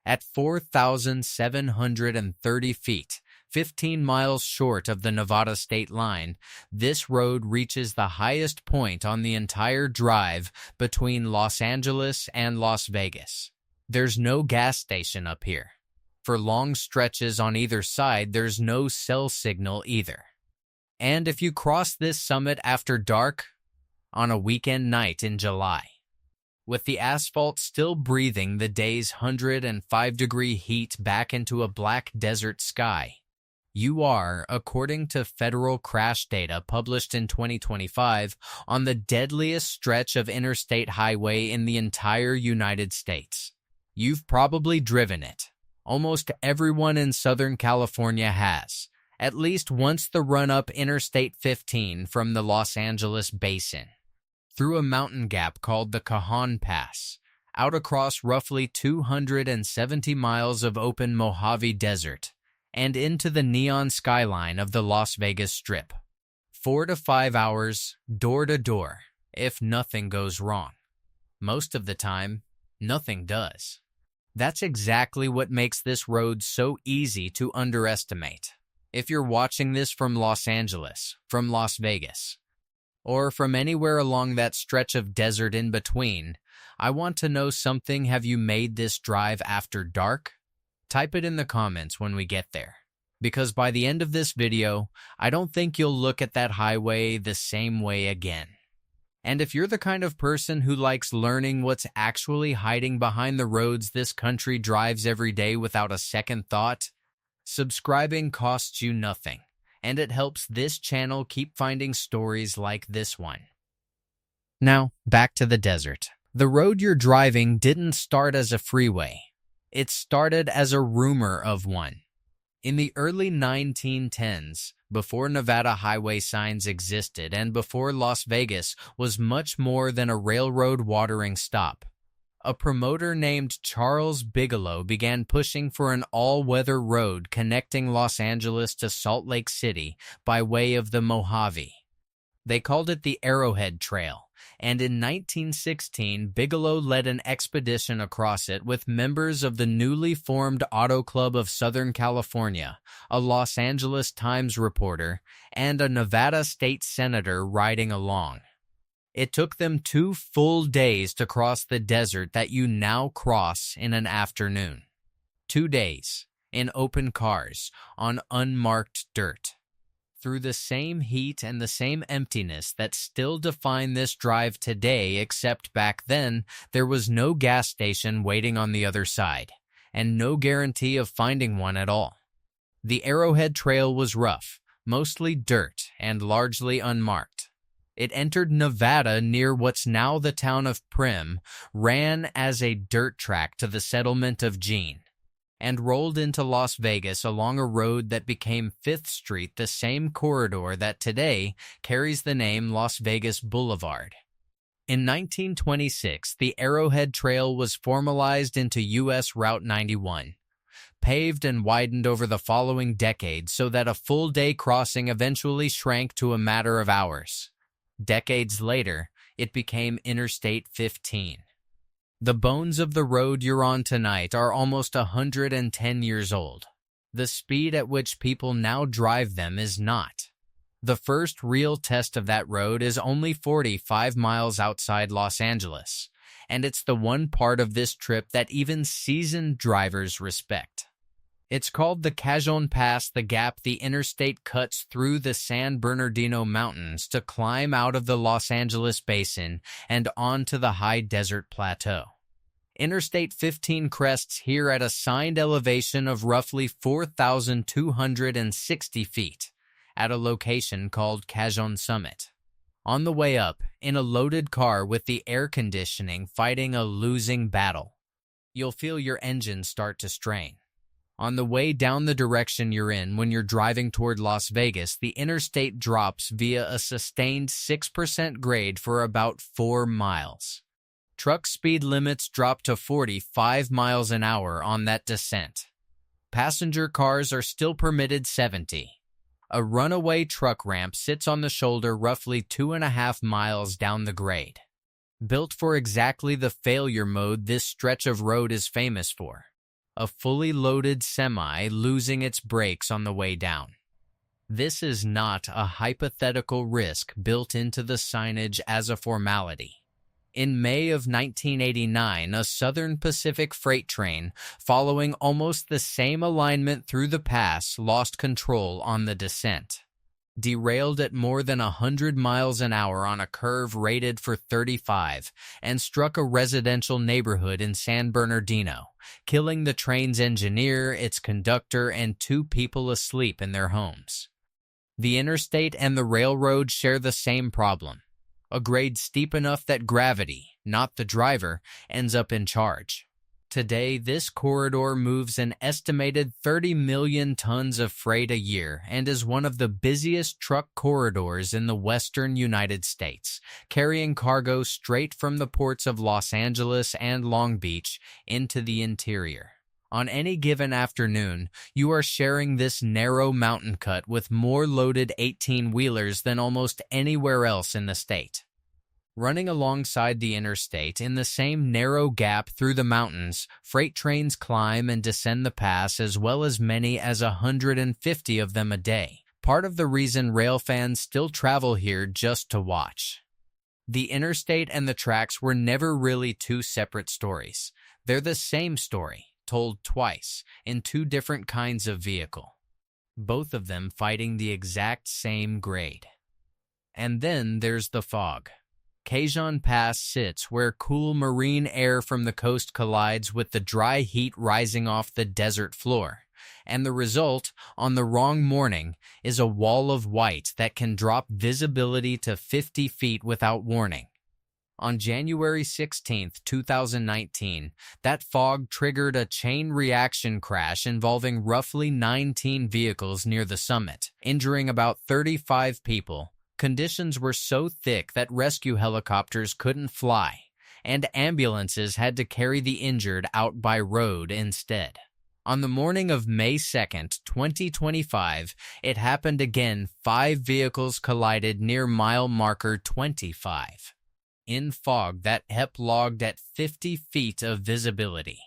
At 4,730 feet, 15 miles short of the Nevada state line, this road reaches the highest point on the entire drive between Los Angeles and Las Vegas. There's no gas station up here. For long stretches on either side, there's no cell signal either. And if you cross this summit after dark, on a weekend night in July, with the asphalt still breathing the day's 105-degree heat back into a black desert sky, you are, according to federal crash data published in 2025, on the deadliest stretch of interstate highway in the entire United States. You've probably driven it. Almost everyone in Southern California has, at least once the run-up Interstate 15 from the Los Angeles basin, through a mountain gap called the Cajon Pass, out across roughly 270 miles of open Mojave Desert, and into the neon skyline of the Las Vegas Strip. 4 to 5 hours, door to door, if nothing goes wrong. Most of the time, nothing does. That's exactly what makes this road so easy to underestimate. If you're watching this from Los Angeles, from Las Vegas, or from anywhere along that stretch of desert in between, I want to know something. Have you made this drive after dark? Type it in the comments when we get there. Because by the end of this video, I don't think you'll look at that highway the same way again. And if you're the kind of person who likes learning what's actually hiding behind the roads this country drives every day without a second thought, subscribing costs you nothing, and it helps this channel keep finding stories like this one. Now, back to the desert. The road you're driving didn't start as a freeway. It started as a rumor of one. In the early 1910s, before Nevada highway signs existed and before Las Vegas was much more than a railroad watering stop, a promoter named Charles Bigelow began pushing for an all-weather road connecting Los Angeles to Salt Lake City by way of the Mojave. They called it the Arrowhead Trail, and in 1916, Bigelow led an expedition across it with members of the newly formed Auto Club of Southern California, a Los Angeles Times reporter, and a Nevada state senator riding along. It took them 2 full days to cross the desert that you now cross in an afternoon. 2 days, in open cars, on unmarked dirt. Through the same heat and the same emptiness that still define this drive today, except back then, there was no gas station waiting on the other side, and no guarantee of finding one at all. The Arrowhead Trail was rough, mostly dirt, and largely unmarked. It entered Nevada near what's now the town of Primm, ran as a dirt track to the settlement of Jean, and rolled into Las Vegas along a road that became 5th Street, the same corridor that today carries the name Las Vegas Boulevard. In 1926, the Arrowhead Trail was formalized into U.S. Route 91, paved and widened over the following decade so that a full-day crossing eventually shrank to a matter of hours. Decades later, it became Interstate 15. The bones of the road you're on tonight are almost 110 years old. The speed at which people now drive them is not. The first real test of that road is only 45 miles outside Los Angeles, and it's the one part of this trip that even seasoned drivers respect. It's called the Cajon Pass, the gap the interstate cuts through the San Bernardino Mountains to climb out of the Los Angeles basin and onto the high desert plateau. Interstate 15 crests here at a signed elevation of roughly 4,260 feet at a location called Cajon Summit. On the way up, in a loaded car with the air conditioning fighting a losing battle, you'll feel your engine start to strain. On the way down the direction you're in when you're driving toward Las Vegas, the interstate drops via a sustained 6% grade for about 4 miles. Truck speed limits drop to 45 miles an hour on that descent. Passenger cars are still permitted 70. A runaway truck ramp sits on the shoulder roughly 2.5 miles down the grade. Built for exactly the failure mode this stretch of road is famous for. a fully loaded semi losing its brakes on the way down. This is not a hypothetical risk built into the signage as a formality. In May of 1989, a Southern Pacific freight train, following almost the same alignment through the pass, lost control on the descent. Derailed at more than 100 miles an hour on a curve rated for 35, and struck a residential neighborhood in San Bernardino, killing the train's engineer, its conductor, and 2 people asleep in their homes. The interstate and the railroad share the same problem. A grade steep enough that gravity, not the driver, ends up in charge. Today, this corridor moves an estimated 30 million tons of freight a year and is one of the busiest truck corridors in the western United States, carrying cargo straight from the ports of Los Angeles and Long Beach into the interior. On any given afternoon, you are sharing this narrow mountain cut with more loaded 18-wheelers than almost anywhere else in the state. Running alongside the interstate in the same narrow gap through the mountains, freight trains climb and descend the pass as well as many as 150 of them a day, part of the reason rail fans still travel here just to watch. The interstate and the tracks were never really 2 separate stories. They're the same story, told twice, in 2 different kinds of vehicle, both of them fighting the exact same grade. And then there's the fog. Cajun Pass sits where cool marine air from the coast collides with the dry heat rising off the desert floor, and the result, on the wrong morning, is a wall of white that can drop visibility to 50 feet without warning. On January 16, 2019, that fog triggered a chain reaction crash involving roughly 19 vehicles near the summit, injuring about 35 people. Conditions were so thick that rescue helicopters couldn't fly, and ambulances had to carry the injured out by road instead. On the morning of May 2nd, 2025, it happened again. 5 vehicles collided near mile marker 25. In fog that EP logged at 50 feet of visibility,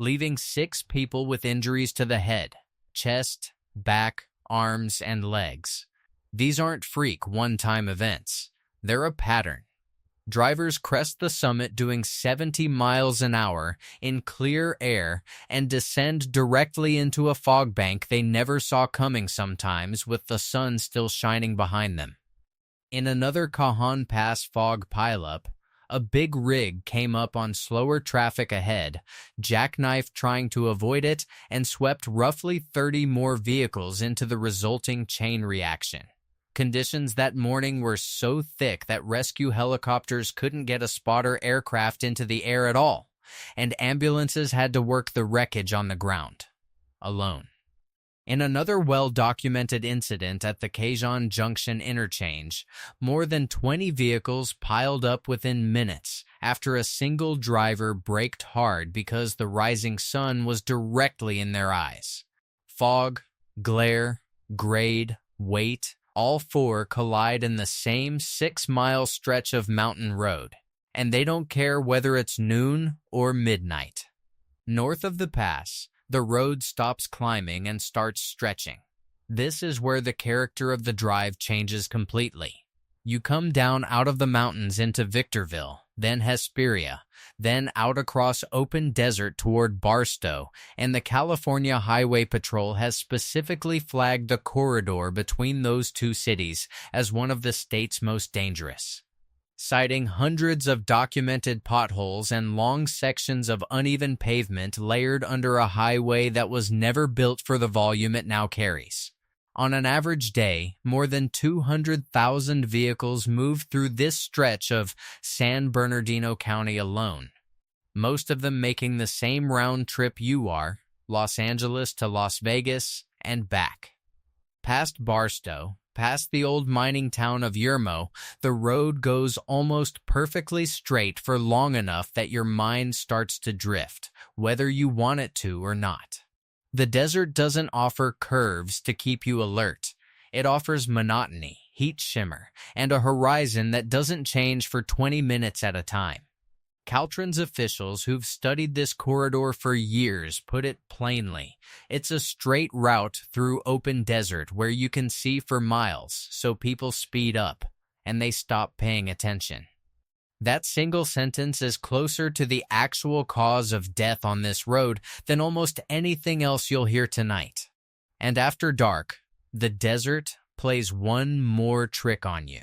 leaving 6 people with injuries to the head, chest, back, arms, and legs. These aren't freak one-time events. They're a pattern. Drivers crest the summit doing 70 miles an hour in clear air and descend directly into a fog bank they never saw coming sometimes with the sun still shining behind them. In another Cajon Pass fog pileup, a big rig came up on slower traffic ahead, jackknifed trying to avoid it, and swept roughly 30 more vehicles into the resulting chain reaction. Conditions that morning were so thick that rescue helicopters couldn't get a spotter aircraft into the air at all, and ambulances had to work the wreckage on the ground, alone. In another well-documented incident at the Cajun Junction interchange, more than 20 vehicles piled up within minutes after a single driver braked hard because the rising sun was directly in their eyes. Fog, glare, grade, weight, all 4 collide in the same 6-mile stretch of mountain road, and they don't care whether it's noon or midnight. North of the pass, the road stops climbing and starts stretching. This is where the character of the drive changes completely. You come down out of the mountains into Victorville, then Hesperia, then out across open desert toward Barstow, and the California Highway Patrol has specifically flagged the corridor between those 2 cities as one of the state's most dangerous, citing hundreds of documented potholes and long sections of uneven pavement layered under a highway that was never built for the volume it now carries. On an average day, more than 200,000 vehicles move through this stretch of San Bernardino County alone, most of them making the same round trip you are, Los Angeles to Las Vegas and back. Past Barstow, past the old mining town of Yermo, the road goes almost perfectly straight for long enough that your mind starts to drift, whether you want it to or not. The desert doesn't offer curves to keep you alert. It offers monotony, heat shimmer, and a horizon that doesn't change for 20 minutes at a time. Caltrans officials who've studied this corridor for years put it plainly. It's a straight route through open desert where you can see for miles, so people speed up, and they stop paying attention. That single sentence is closer to the actual cause of death on this road than almost anything else you'll hear tonight. And after dark, the desert plays one more trick on you.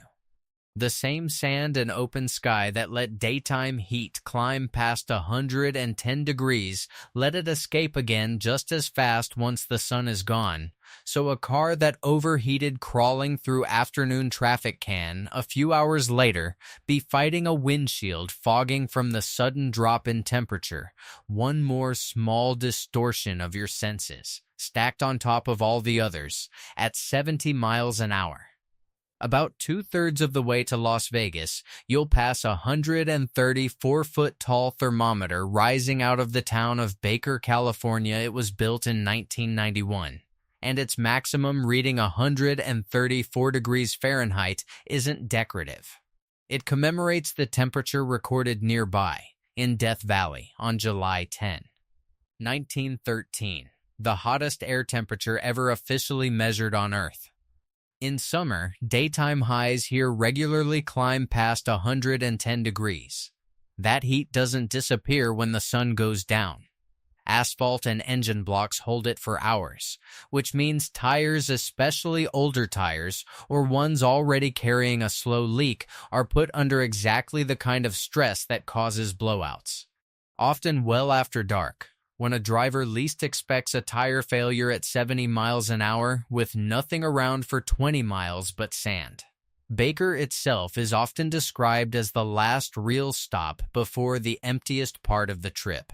The same sand and open sky that let daytime heat climb past 110 degrees let it escape again just as fast once the sun is gone. So a car that overheated crawling through afternoon traffic can, a few hours later, be fighting a windshield fogging from the sudden drop in temperature. One more small distortion of your senses, stacked on top of all the others, at 70 miles an hour. About 2/3 of the way to Las Vegas, you'll pass a 134-foot-tall thermometer rising out of the town of Baker, California. It was built in 1991, and its maximum reading 134 degrees Fahrenheit isn't decorative. It commemorates the temperature recorded nearby, in Death Valley, on July 10, 1913, the hottest air temperature ever officially measured on Earth. In summer, daytime highs here regularly climb past 110 degrees. That heat doesn't disappear when the sun goes down. Asphalt and engine blocks hold it for hours, which means tires, especially older tires, or ones already carrying a slow leak, are put under exactly the kind of stress that causes blowouts. Often well after dark, when a driver least expects a tire failure at 70 miles an hour with nothing around for 20 miles but sand. Baker itself is often described as the last real stop before the emptiest part of the trip.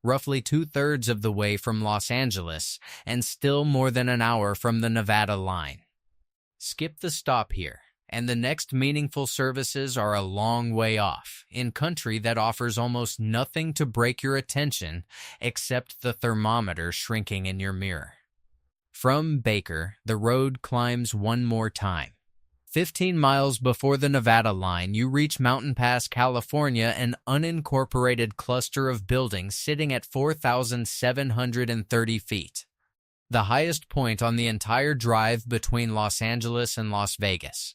Roughly 2/3 of the way from Los Angeles and still more than an hour from the Nevada line. Skip the stop here, and the next meaningful services are a long way off, in country that offers almost nothing to break your attention except the thermometer shrinking in your mirror. From Baker, the road climbs one more time. 15 miles before the Nevada line, you reach Mountain Pass, California, an unincorporated cluster of buildings sitting at 4,730 feet. The highest point on the entire drive between Los Angeles and Las Vegas.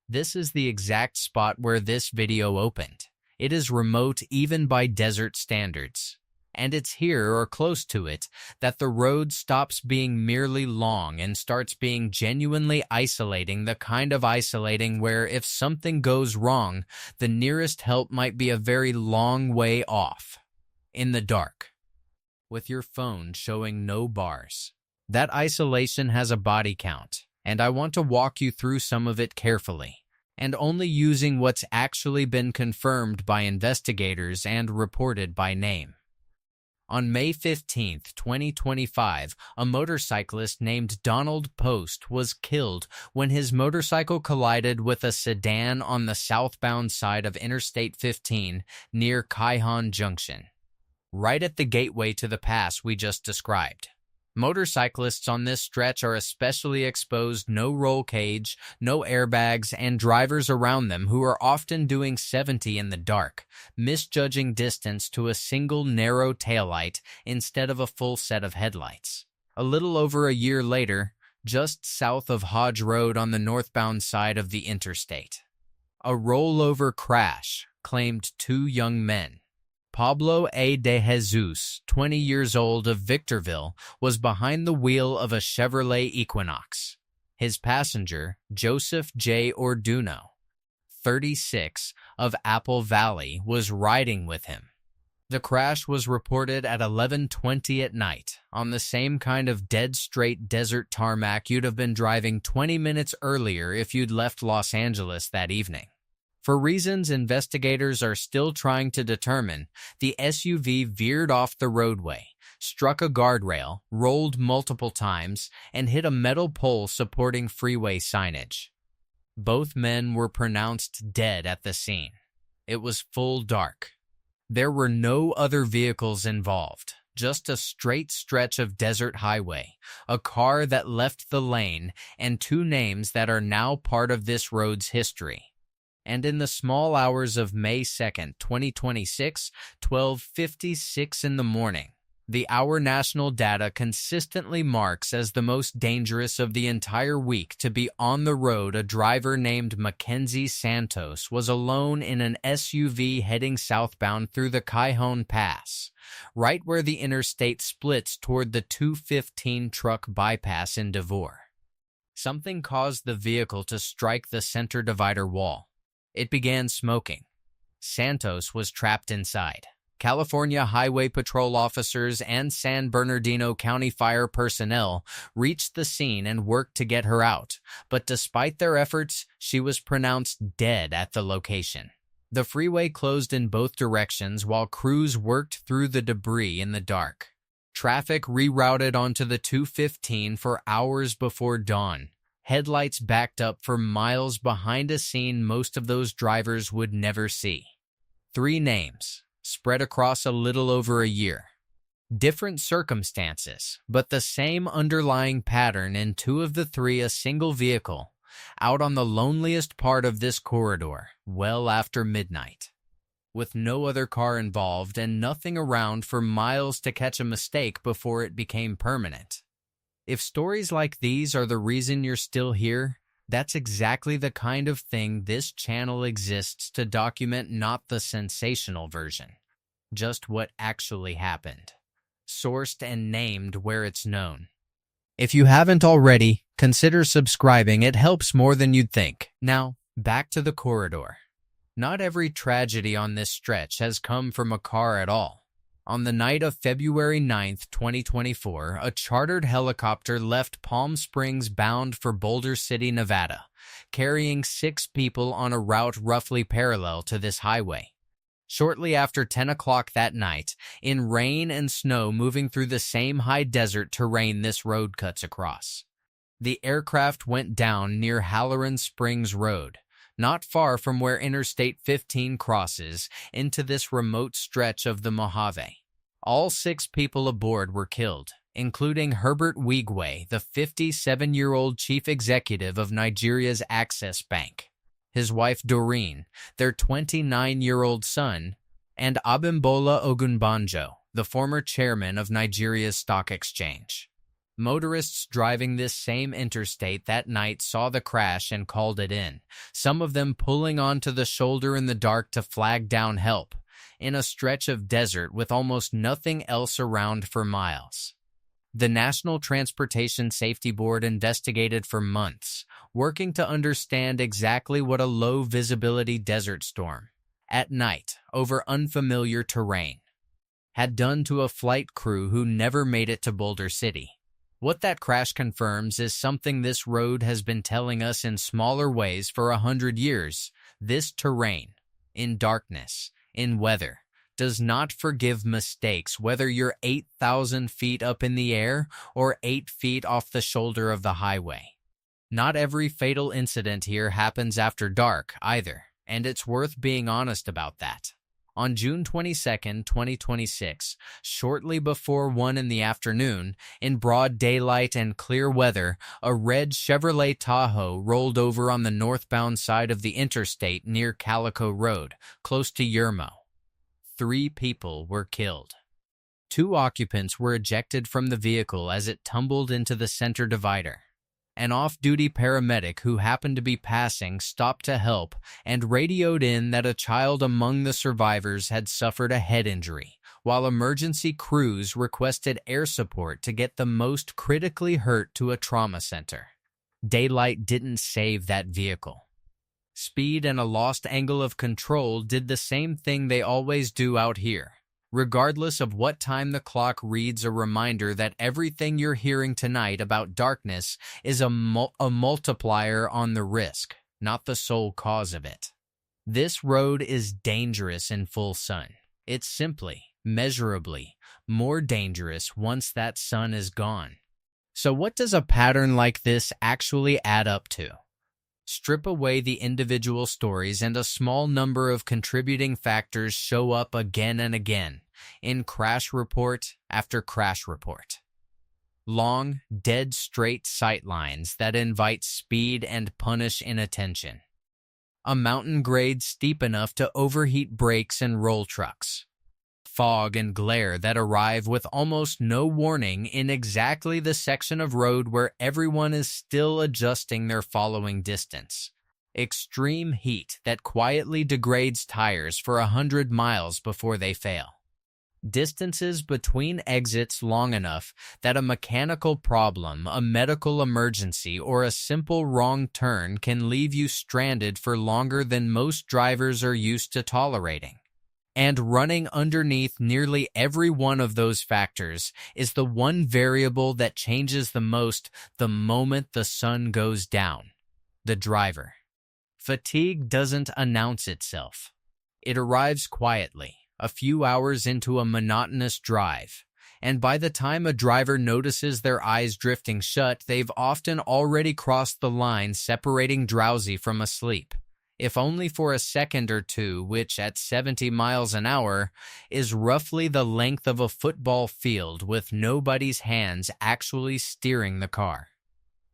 This is the exact spot where this video opened. It is remote even by desert standards. And it's here, or close to it, that the road stops being merely long and starts being genuinely isolating, the kind of isolating where if something goes wrong, the nearest help might be a very long way off. In the dark. With your phone showing no bars. That isolation has a body count, and I want to walk you through some of it carefully, and only using what's actually been confirmed by investigators and reported by name. On May 15, 2025, a motorcyclist named Donald Post was killed when his motorcycle collided with a sedan on the southbound side of Interstate 15 near Kaihan Junction, right at the gateway to the pass we just described. Motorcyclists on this stretch are especially exposed, no roll cage, no airbags, and drivers around them who are often doing 70 in the dark, misjudging distance to a single narrow taillight instead of a full set of headlights. A little over a year later, just south of Hodge Road on the northbound side of the interstate, a rollover crash claimed 2 young men. Pablo A. de Jesus, 20 years old of Victorville, was behind the wheel of a Chevrolet Equinox. His passenger, Joseph J. Orduno, 36, of Apple Valley, was riding with him. The crash was reported at 11:20 at night, on the same kind of dead-straight desert tarmac you'd have been driving 20 minutes earlier if you'd left Los Angeles that evening. For reasons investigators are still trying to determine, the SUV veered off the roadway, struck a guardrail, rolled multiple times, and hit a metal pole supporting freeway signage. Both men were pronounced dead at the scene. It was full dark. There were no other vehicles involved, just a straight stretch of desert highway, a car that left the lane, and 2 names that are now part of this road's history. And in the small hours of May 2nd, 2026, 12:56 in the morning, the Our National data consistently marks as the most dangerous of the entire week to be on the road. A driver named Mackenzie Santos was alone in an SUV heading southbound through the Cajon Pass, right where the interstate splits toward the 215 truck bypass in Devore. Something caused the vehicle to strike the center divider wall. It began smoking. Santos was trapped inside. California Highway Patrol officers and San Bernardino County Fire personnel reached the scene and worked to get her out, but despite their efforts, she was pronounced dead at the location. The freeway closed in both directions while crews worked through the debris in the dark. Traffic rerouted onto the 215 for hours before dawn. Headlights backed up for miles behind a scene most of those drivers would never see. 3 names, spread across a little over a year. Different circumstances, but the same underlying pattern in 2 of the 3: a single vehicle, out on the loneliest part of this corridor, well after midnight. With no other car involved and nothing around for miles to catch a mistake before it became permanent. If stories like these are the reason you're still here, that's exactly the kind of thing this channel exists to document, not the sensational version. Just what actually happened. Sourced and named where it's known. If you haven't already, consider subscribing. It helps more than you'd think. Now, back to the corridor. Not every tragedy on this stretch has come from a car at all. On the night of February 9th, 2024, a chartered helicopter left Palm Springs bound for Boulder City, Nevada, carrying 6 people on a route roughly parallel to this highway. Shortly after 10 o'clock that night, in rain and snow moving through the same high desert terrain this road cuts across. The aircraft went down near Halloran Springs Road, not far from where Interstate 15 crosses into this remote stretch of the Mojave. All 6 people aboard were killed, including Herbert Wigwe, the 57-year-old chief executive of Nigeria's Access Bank, his wife Doreen, their 29-year-old son, and Abimbola Ogunbanjo, the former chairman of Nigeria's stock exchange. Motorists driving this same interstate that night saw the crash and called it in, some of them pulling onto the shoulder in the dark to flag down help, in a stretch of desert with almost nothing else around for miles. The National Transportation Safety Board investigated for months, working to understand exactly what a low-visibility desert storm, at night, over unfamiliar terrain, had done to a flight crew who never made it to Boulder City. What that crash confirms is something this road has been telling us in smaller ways for 100 years. This terrain, in darkness, in weather, does not forgive mistakes, whether you're 8,000 feet up in the air or 8 feet off the shoulder of the highway. Not every fatal incident here happens after dark, either, and it's worth being honest about that. On June 22, 2026, shortly before 1 in the afternoon, in broad daylight and clear weather, a red Chevrolet Tahoe rolled over on the northbound side of the interstate near Calico Road, close to Yermo. 3 people were killed. 2 occupants were ejected from the vehicle as it tumbled into the center divider. An off-duty paramedic who happened to be passing stopped to help and radioed in that a child among the survivors had suffered a head injury, while emergency crews requested air support to get the most critically hurt to a trauma center. Daylight didn't save that vehicle. Speed and a lost angle of control did the same thing they always do out here. Regardless of what time the clock reads, a reminder that everything you're hearing tonight about darkness is a multiplier on the risk, not the sole cause of it. This road is dangerous in full sun. It's simply, measurably, more dangerous once that sun is gone. So what does a pattern like this actually add up to? Strip away the individual stories and a small number of contributing factors show up again and again, in crash report after crash report. Long, dead straight sight lines that invite speed and punish inattention. a mountain grade steep enough to overheat brakes and roll trucks, fog and glare that arrive with almost no warning in exactly the section of road where everyone is still adjusting their following distance, extreme heat that quietly degrades tires for 100 miles before they fail, distances between exits long enough that a mechanical problem, a medical emergency, or a simple wrong turn can leave you stranded for longer than most drivers are used to tolerating. And running underneath nearly every one of those factors is the one variable that changes the most the moment the sun goes down: the driver. Fatigue doesn't announce itself. It arrives quietly, a few hours into a monotonous drive, and by the time a driver notices their eyes drifting shut, they've often already crossed the line separating drowsy from asleep, if only for a second or two, which at 70 miles an hour is roughly the length of a football field with nobody's hands actually steering the car.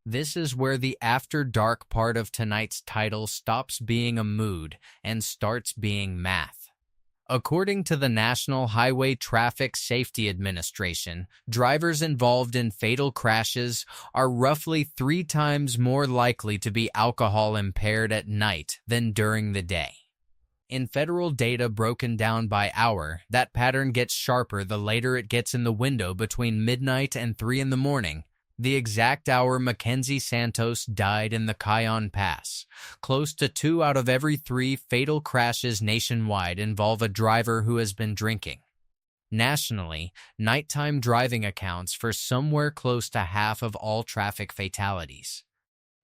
This is where the after dark part of tonight's title stops being a mood and starts being math. According to the National Highway Traffic Safety Administration, drivers involved in fatal crashes are roughly 3 times more likely to be alcohol impaired at night than during the day. In federal data broken down by hour, that pattern gets sharper the later it gets in the window between midnight and 3 in the morning. The exact hour Mackenzie Santos died in the Kion Pass. Close to 2 out of every 3 fatal crashes nationwide involve a driver who has been drinking. Nationally, nighttime driving accounts for somewhere close to half of all traffic fatalities,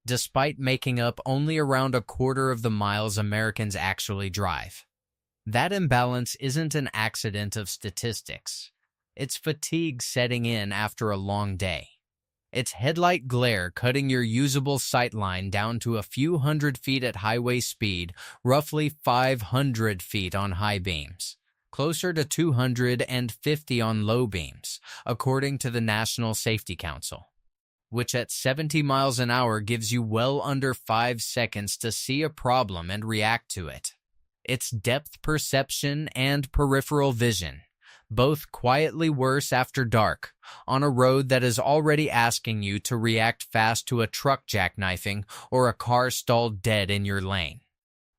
despite making up only around a quarter of the miles Americans actually drive. That imbalance isn't an accident of statistics. It's fatigue setting in after a long day. It's headlight glare cutting your usable sightline down to a few hundred feet at highway speed, roughly 500 feet on high beams, closer to 250 on low beams, according to the National Safety Council, which at 70 miles an hour gives you well under 5 seconds to see a problem and react to it. It's depth perception and peripheral vision, both quietly worse after dark, on a road that is already asking you to react fast to a truck jackknifing or a car stalled dead in your lane.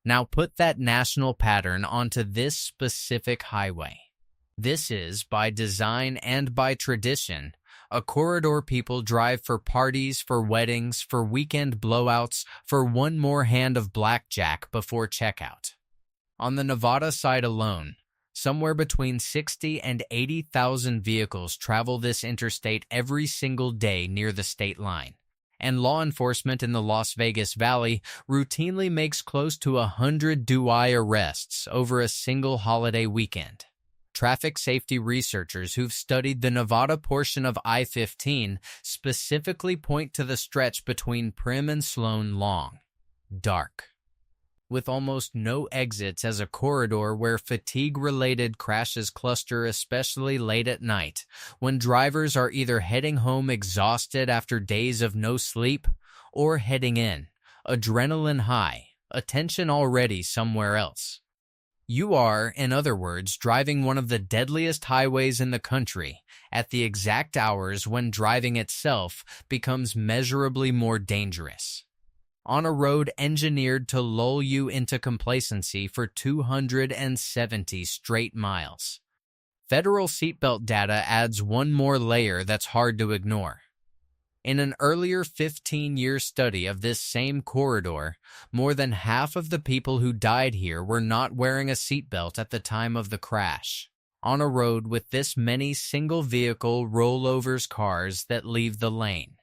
Now put that national pattern onto this specific highway. This is, by design and by tradition, a corridor people drive for parties, for weddings, for weekend blowouts, for one more hand of blackjack before checkout. On the Nevada side alone, somewhere between 60 and 80,000 vehicles travel this interstate every single day near the state line, and law enforcement in the Las Vegas Valley routinely makes close to 100 DUI arrests over a single holiday weekend. Traffic safety researchers who've studied the Nevada portion of I-15 specifically point to the stretch between Prim and Sloan long, dark, with almost no exits as a corridor where fatigue-related crashes cluster, especially late at night, when drivers are either heading home exhausted after days of no sleep or heading in, adrenaline high, attention already somewhere else. You are, in other words, driving one of the deadliest highways in the country at the exact hours when driving itself becomes measurably more dangerous, on a road engineered to lull you into complacency for 270 straight miles. Federal seatbelt data adds one more layer that's hard to ignore. In an earlier 15-year study of this same corridor, more than half of the people who died here were not wearing a seatbelt at the time of the crash, on a road with this many single-vehicle rollovers cars that leave the lane,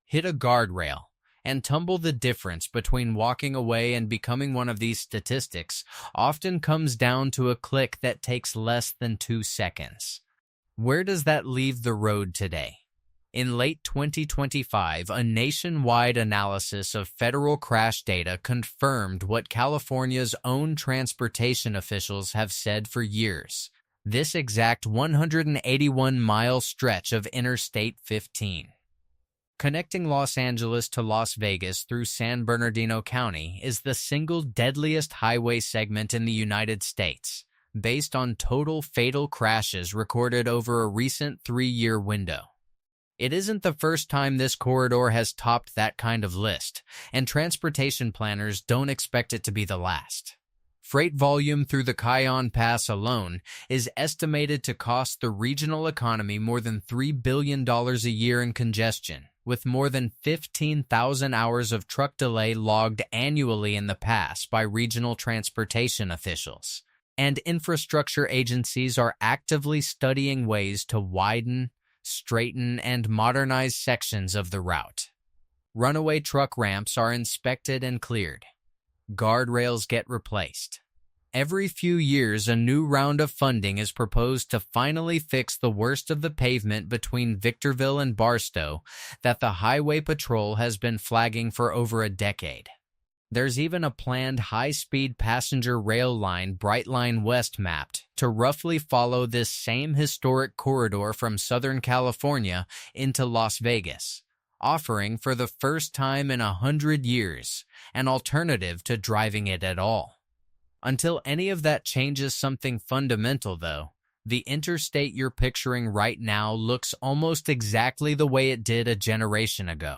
hit a guardrail, and tumble. The difference between walking away and becoming one of these statistics often comes down to a click that takes less than 2 seconds. Where does that leave the road today? In late 2025, a nationwide analysis of federal crash data confirmed what California's own transportation officials have said for years: this exact 181-mile stretch of Interstate 15 Connecting Los Angeles to Las Vegas through San Bernardino County is the single deadliest highway segment in the United States, based on total fatal crashes recorded over a recent 3-year window. It isn't the first time this corridor has topped that kind of list, and transportation planners don't expect it to be the last. Freight volume through the Kion Pass alone is estimated to cost the regional economy more than $3 billion a year in congestion, with more than 15,000 hours of truck delay logged annually in the pass by regional transportation officials. And infrastructure agencies are actively studying ways to widen, straighten, and modernize sections of the route. Runaway truck ramps are inspected and cleared. Guardrails get replaced. Every few years, a new round of funding is proposed to finally fix the worst of the pavement between Victorville and Barstow that the Highway Patrol has been flagging for over a decade. There's even a planned high-speed passenger rail line Brightline West mapped to roughly follow this same historic corridor from Southern California into Las Vegas, offering for the first time in 100 years an alternative to driving it at all. Until any of that changes something fundamental, though, the interstate you're picturing right now looks almost exactly the way it did a generation ago.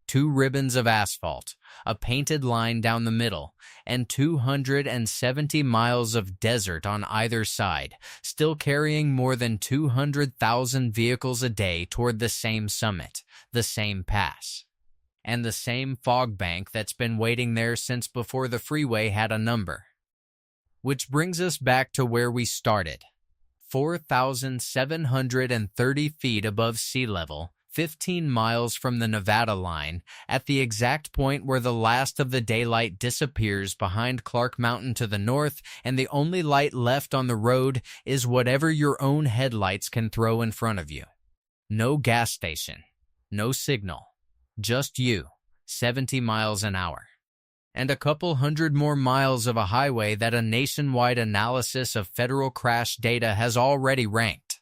2 ribbons of asphalt, a painted line down the middle, and 270 miles of desert on either side, still carrying more than 200,000 vehicles a day toward the same summit, the same pass, and the same fog bank that's been waiting there since before the freeway had a number. Which brings us back to where we started. 4,730 feet above sea level, 15 miles from the Nevada line, at the exact point where the last of the daylight disappears behind Clark Mountain to the north, and the only light left on the road is whatever your own headlights can throw in front of you. No gas station, no signal, just you, 70 miles an hour. And a couple hundred more miles of a highway that a nationwide analysis of federal crash data has already ranked,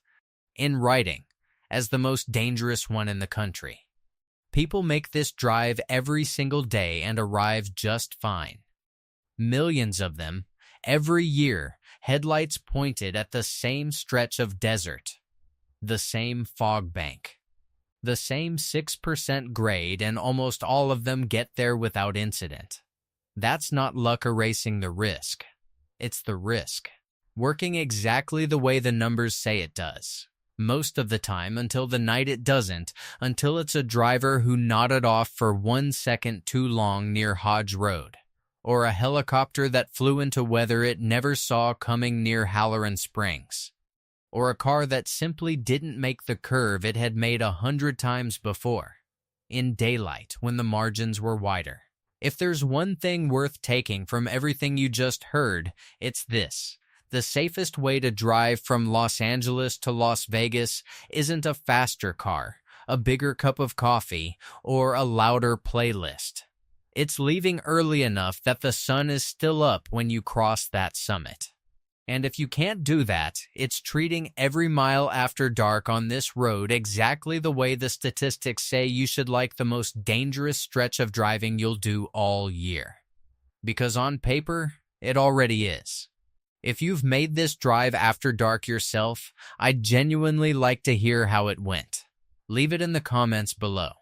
in writing, as the most dangerous one in the country. People make this drive every single day and arrive just fine. Millions of them, every year, headlights pointed at the same stretch of desert, the same fog bank, the same 6% grade, and almost all of them get there without incident. That's not luck erasing the risk. It's the risk working exactly the way the numbers say it does. Most of the time, until the night it doesn't, until it's a driver who nodded off for 1 second too long near Hodge Road, or a helicopter that flew into weather it never saw coming near Halloran Springs, or a car that simply didn't make the curve it had made 100 times before, in daylight when the margins were wider. If there's one thing worth taking from everything you just heard, it's this. The safest way to drive from Los Angeles to Las Vegas isn't a faster car, a bigger cup of coffee, or a louder playlist. It's leaving early enough that the sun is still up when you cross that summit. And if you can't do that, it's treating every mile after dark on this road exactly the way the statistics say you should like the most dangerous stretch of driving you'll do all year. Because on paper, it already is. If you've made this drive after dark yourself, I'd genuinely like to hear how it went. Leave it in the comments below.